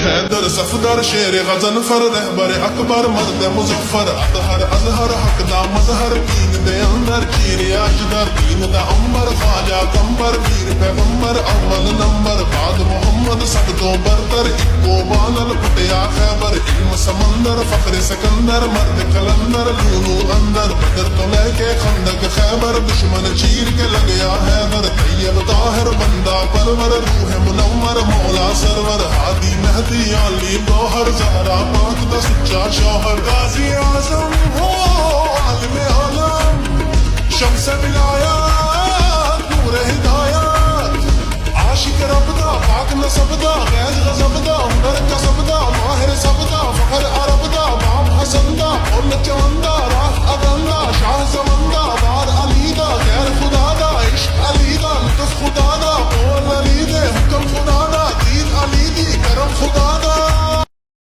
حیدر صفدر شیر غضنفر رہبر اکبر مرد مظفر اطہر ازہر حق دا مظہر دین دے اندر چیر اجدر دین دا امبر خواجہ کمبر پیر پیغمبر اول نمبر بعد محمد سب تو برتر اکو بانل پٹیا خیبر علم سمندر فخر سکندر مرد کلندر لولو اندر بدر تو لے کے خندق خیبر دشمن چیر کے لگیا حیدر طیب طاہر بندہ پرور روح منور مولا سرور ہادی مہدی علی گوہر زہرا پاک دا سچا شوہر غازی اعظم ہو عالم عالم شمس ولایات نور ہدایات عاشق رب دا پاک نسب دا غیظ غضب دا ہنر